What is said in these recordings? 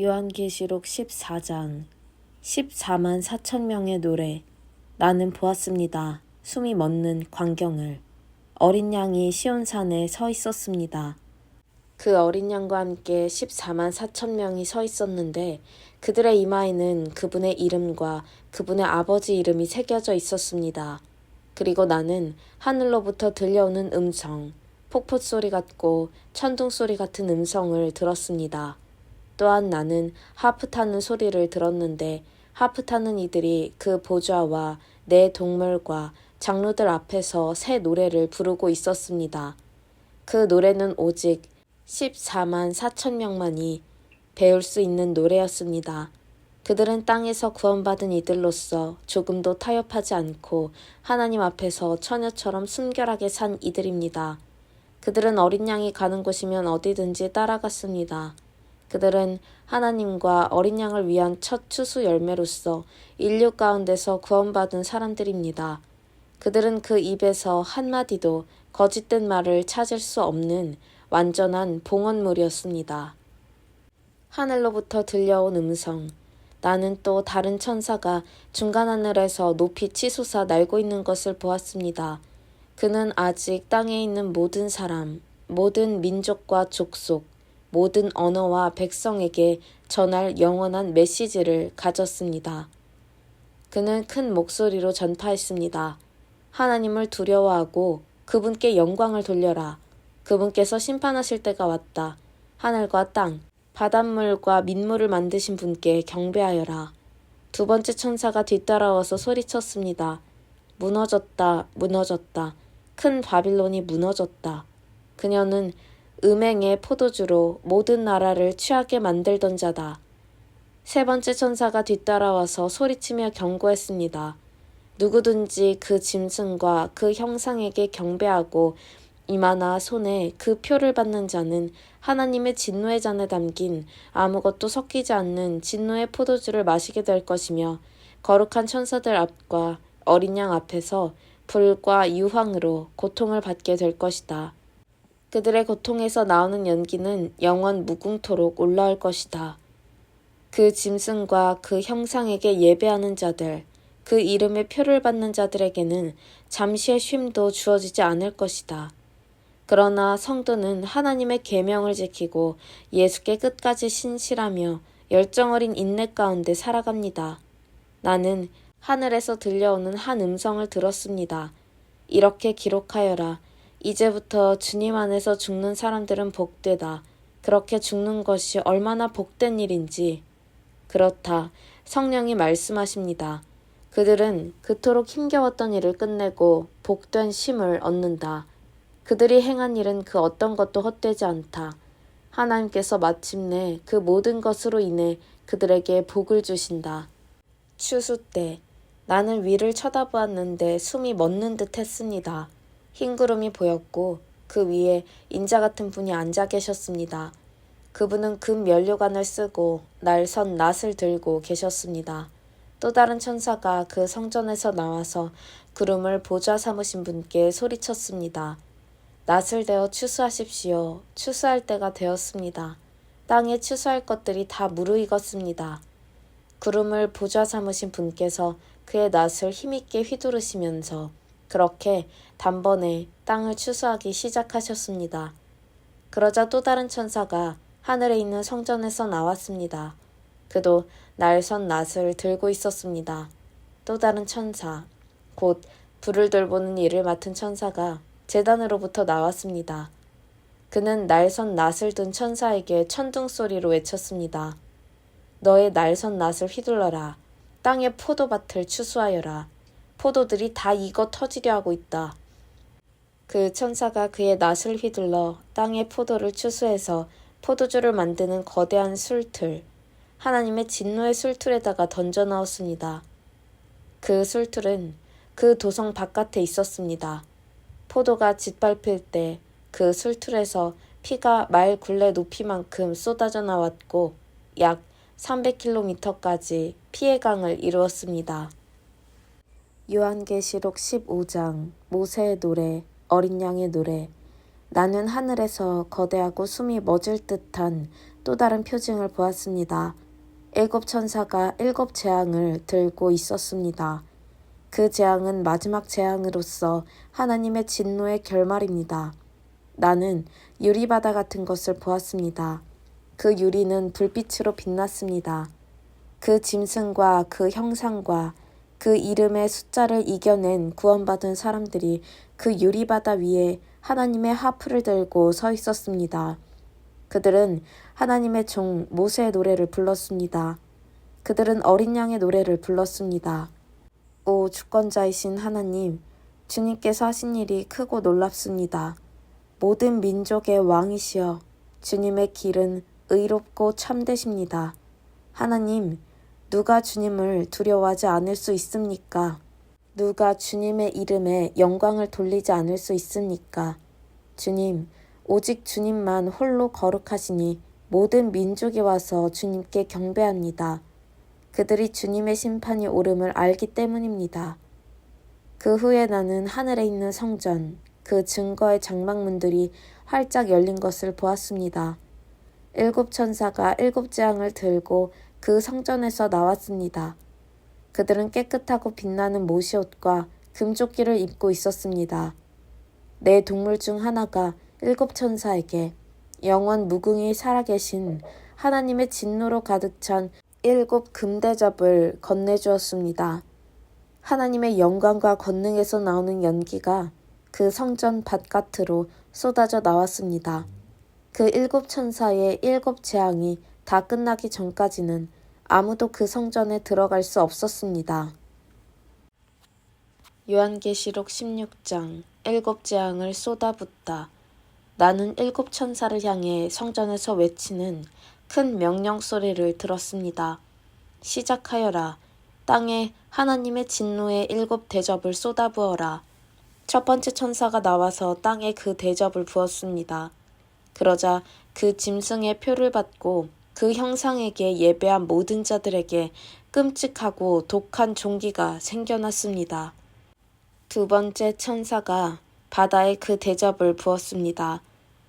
요한계시록 14장 14만 4천 명의 노래. 나는 보았습니다. 숨이 멎는 광경을. 어린 양이 시온산에 서 있었습니다. 그 어린 양과 함께 14만 4천 명이 서 있었는데 그들의 이마에는 그분의 이름과 그분의 아버지 이름이 새겨져 있었습니다. 그리고 나는 하늘로부터 들려오는 음성, 폭포 소리 같고 천둥 소리 같은 음성을 들었습니다. 또한 나는 하프 타는 소리를 들었는데 하프 타는 이들이 그 보좌와 네 동물과 장로들 앞에서 새 노래를 부르고 있었습니다. 그 노래는 오직 14만 4천 명만이 배울 수 있는 노래였습니다. 그들은 땅에서 구원받은 이들로서 조금도 타협하지 않고 하나님 앞에서 처녀처럼 순결하게 산 이들입니다. 그들은 어린 양이 가는 곳이면 어디든지 따라갔습니다. 그들은 하나님과 어린 양을 위한 첫 추수 열매로서 인류 가운데서 구원받은 사람들입니다. 그들은 그 입에서 한마디도 거짓된 말을 찾을 수 없는 완전한 봉헌물이었습니다. 하늘로부터 들려온 음성. 나는 또 다른 천사가 중간 하늘에서 높이 치솟아 날고 있는 것을 보았습니다. 그는 아직 땅에 있는 모든 사람, 모든 민족과 족속, 모든 언어와 백성에게 전할 영원한 메시지를 가졌습니다. 그는 큰 목소리로 전파했습니다. 하나님을 두려워하고 그분께 영광을 돌려라. 그분께서 심판하실 때가 왔다. 하늘과 땅, 바닷물과 민물을 만드신 분께 경배하여라. 두 번째 천사가 뒤따라와서 소리쳤습니다. 무너졌다, 무너졌다. 큰 바빌론이 무너졌다. 그녀는 음행의 포도주로 모든 나라를 취하게 만들던 자다. 세 번째 천사가 뒤따라와서 소리치며 경고했습니다. 누구든지 그 짐승과 그 형상에게 경배하고 이마나 손에 그 표를 받는 자는 하나님의 진노의 잔에 담긴 아무것도 섞이지 않는 진노의 포도주를 마시게 될 것이며 거룩한 천사들 앞과 어린 양 앞에서 불과 유황으로 고통을 받게 될 것이다. 그들의 고통에서 나오는 연기는 영원 무궁토록 올라올 것이다. 그 짐승과 그 형상에게 예배하는 자들, 그 이름의 표를 받는 자들에게는 잠시의 쉼도 주어지지 않을 것이다. 그러나 성도는 하나님의 계명을 지키고 예수께 끝까지 신실하며 열정 어린 인내 가운데 살아갑니다. 나는 하늘에서 들려오는 한 음성을 들었습니다. 이렇게 기록하여라. 이제부터 주님 안에서 죽는 사람들은 복되다. 그렇게 죽는 것이 얼마나 복된 일인지. 그렇다. 성령이 말씀하십니다. 그들은 그토록 힘겨웠던 일을 끝내고 복된 쉼을 얻는다. 그들이 행한 일은 그 어떤 것도 헛되지 않다. 하나님께서 마침내 그 모든 것으로 인해 그들에게 복을 주신다. 추수 때 나는 위를 쳐다보았는데 숨이 멎는 듯 했습니다. 흰 구름이 보였고 그 위에 인자 같은 분이 앉아 계셨습니다. 그분은 금 면류관을 쓰고 날선 낫을 들고 계셨습니다. 또 다른 천사가 그 성전에서 나와서 구름을 보좌 삼으신 분께 소리쳤습니다. 낫을 대어 추수하십시오. 추수할 때가 되었습니다. 땅에 추수할 것들이 다 무르익었습니다. 구름을 보좌 삼으신 분께서 그의 낫을 힘있게 휘두르시면서 그렇게 단번에 땅을 추수하기 시작하셨습니다. 그러자 또 다른 천사가 하늘에 있는 성전에서 나왔습니다. 그도 날선 낫을 들고 있었습니다. 또 다른 천사, 곧 불을 돌보는 일을 맡은 천사가 제단으로부터 나왔습니다. 그는 날선 낫을 든 천사에게 천둥 소리로 외쳤습니다. 너의 날선 낫을 휘둘러라. 땅의 포도밭을 추수하여라. 포도들이 다 익어 터지려 하고 있다. 그 천사가 그의 낫을 휘둘러 땅의 포도를 추수해서 포도주를 만드는 거대한 술틀, 하나님의 진노의 술틀에다가 던져 넣었습니다. 그 술틀은 그 도성 바깥에 있었습니다. 포도가 짓밟힐 때 그 술틀에서 피가 말 굴레 높이만큼 쏟아져 나왔고 약 300km까지 피의 강을 이루었습니다. 요한계시록 15장 모세의 노래, 어린 양의 노래. 나는 하늘에서 거대하고 숨이 멎을 듯한 또 다른 표징을 보았습니다. 7 천사가 7 재앙을 들고 있었습니다. 그 재앙은 마지막 재앙으로서 하나님의 진노의 결말입니다. 나는 유리바다 같은 것을 보았습니다. 그 유리는 불빛으로 빛났습니다. 그 짐승과 그 형상과 그 이름의 숫자를 이겨낸 구원받은 사람들이 그 유리바다 위에 하나님의 하프를 들고 서 있었습니다. 그들은 하나님의 종 모세의 노래를 불렀습니다. 그들은 어린 양의 노래를 불렀습니다. 오 주권자이신 하나님, 주님께서 하신 일이 크고 놀랍습니다. 모든 민족의 왕이시여, 주님의 길은 의롭고 참되십니다. 하나님, 누가 주님을 두려워하지 않을 수 있습니까? 누가 주님의 이름에 영광을 돌리지 않을 수 있습니까? 주님, 오직 주님만 홀로 거룩하시니 모든 민족이 와서 주님께 경배합니다. 그들이 주님의 심판이 옳음을 알기 때문입니다. 그 후에 나는 하늘에 있는 성전, 그 증거의 장막문들이 활짝 열린 것을 보았습니다. 7 천사가 7 재앙을 들고 그 성전에서 나왔습니다. 그들은 깨끗하고 빛나는 모시옷과 금조끼를 입고 있었습니다. 네 동물 중 하나가 7 천사에게 영원 무궁히 살아계신 하나님의 진노로 가득 찬 7 금대접을 건네주었습니다. 하나님의 영광과 권능에서 나오는 연기가 그 성전 바깥으로 쏟아져 나왔습니다. 그 7 천사의 7 재앙이 다 끝나기 전까지는 아무도 그 성전에 들어갈 수 없었습니다. 요한계시록 16장 7 재앙을 쏟아붓다. 나는 7 천사를 향해 성전에서 외치는 큰 명령 소리를 들었습니다. 시작하여라. 땅에 하나님의 진노의 7 대접을 쏟아부어라. 첫 번째 천사가 나와서 땅에 그 대접을 부었습니다. 그러자 그 짐승의 표를 받고 그 형상에게 예배한 모든 자들에게 끔찍하고 독한 종기가 생겨났습니다. 두 번째 천사가 바다에 그 대접을 부었습니다.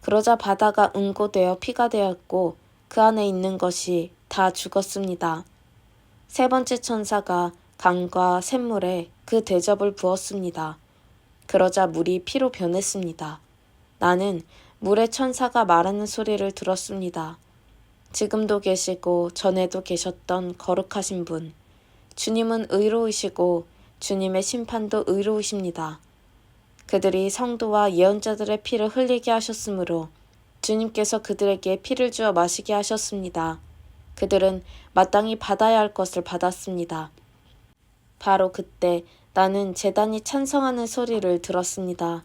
그러자 바다가 응고되어 피가 되었고 그 안에 있는 것이 다 죽었습니다. 세 번째 천사가 강과 샘물에 그 대접을 부었습니다. 그러자 물이 피로 변했습니다. 나는 물의 천사가 말하는 소리를 들었습니다. 지금도 계시고 전에도 계셨던 거룩하신 분, 주님은 의로우시고 주님의 심판도 의로우십니다. 그들이 성도와 예언자들의 피를 흘리게 하셨으므로 주님께서 그들에게 피를 주어 마시게 하셨습니다. 그들은 마땅히 받아야 할 것을 받았습니다. 바로 그때 나는 제단이 찬성하는 소리를 들었습니다.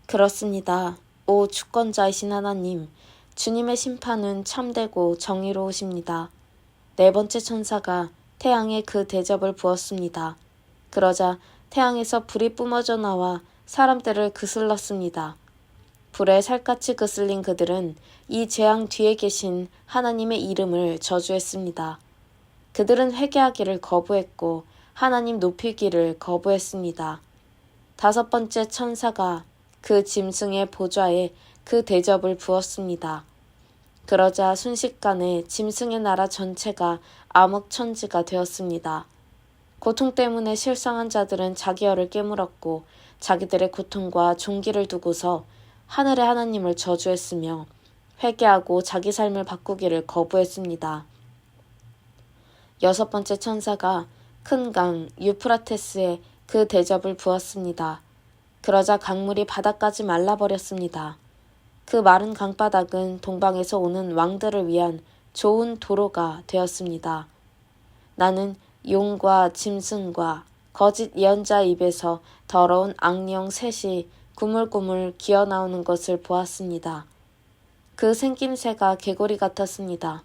그렇습니다. 오 주권자이신 하나님, 주님의 심판은 참되고 정의로우십니다. 네 번째 천사가 태양에 그 대접을 부었습니다. 그러자 태양에서 불이 뿜어져 나와 사람들을 그슬렀습니다. 불에 살갗이 그슬린 그들은 이 재앙 뒤에 계신 하나님의 이름을 저주했습니다. 그들은 회개하기를 거부했고 하나님 높이기를 거부했습니다. 다섯 번째 천사가 그 짐승의 보좌에 그 대접을 부었습니다. 그러자 순식간에 짐승의 나라 전체가 암흑천지가 되었습니다. 고통 때문에 실성한 자들은 자기 혀를 깨물었고 자기들의 고통과 종기를 두고서 하늘의 하나님을 저주했으며 회개하고 자기 삶을 바꾸기를 거부했습니다. 여섯 번째 천사가 큰 강 유프라테스에 그 대접을 부었습니다. 그러자 강물이 바다까지 말라버렸습니다. 그 마른 강바닥은 동방에서 오는 왕들을 위한 좋은 도로가 되었습니다. 나는 용과 짐승과 거짓 예언자 입에서 더러운 악령 셋이 구물구물 기어나오는 것을 보았습니다. 그 생김새가 개구리 같았습니다.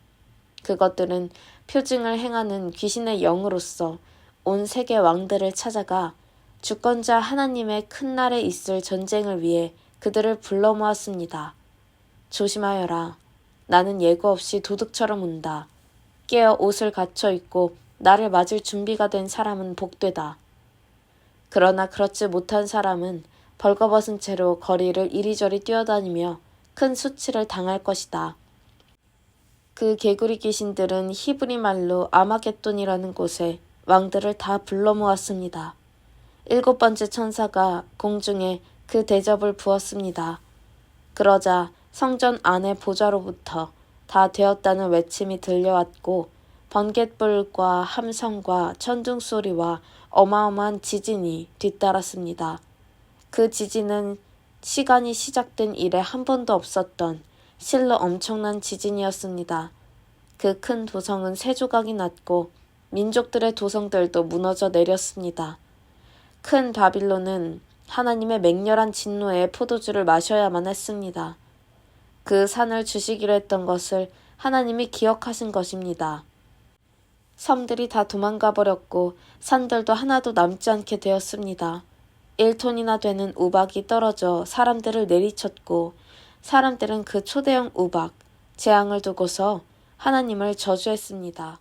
그것들은 표징을 행하는 귀신의 영으로서 온 세계 왕들을 찾아가 주권자 하나님의 큰 날에 있을 전쟁을 위해 그들을 불러 모았습니다. 조심하여라. 나는 예고 없이 도둑처럼 온다. 깨어 옷을 갖춰 입고 나를 맞을 준비가 된 사람은 복되다. 그러나 그렇지 못한 사람은 벌거벗은 채로 거리를 이리저리 뛰어다니며 큰 수치를 당할 것이다. 그 개구리 귀신들은 히브리 말로 아마겟돈이라는 곳에 왕들을 다 불러 모았습니다. 7번째 천사가 공중에 그 대접을 부었습니다. 그러자 성전 안의 보좌로부터 다 되었다는 외침이 들려왔고 번갯불과 함성과 천둥 소리와 어마어마한 지진이 뒤따랐습니다. 그 지진은 시간이 시작된 이래 한 번도 없었던 실로 엄청난 지진이었습니다. 그 큰 도성은 세 조각이 났고 민족들의 도성들도 무너져 내렸습니다. 큰 바빌론은 하나님의 맹렬한 진노에 포도주를 마셔야만 했습니다. 그 산을 주시기로 했던 것을 하나님이 기억하신 것입니다. 섬들이 다 도망가 버렸고 산들도 하나도 남지 않게 되었습니다. 1톤이나 되는 우박이 떨어져 사람들을 내리쳤고 사람들은 그 초대형 우박, 재앙을 두고서 하나님을 저주했습니다.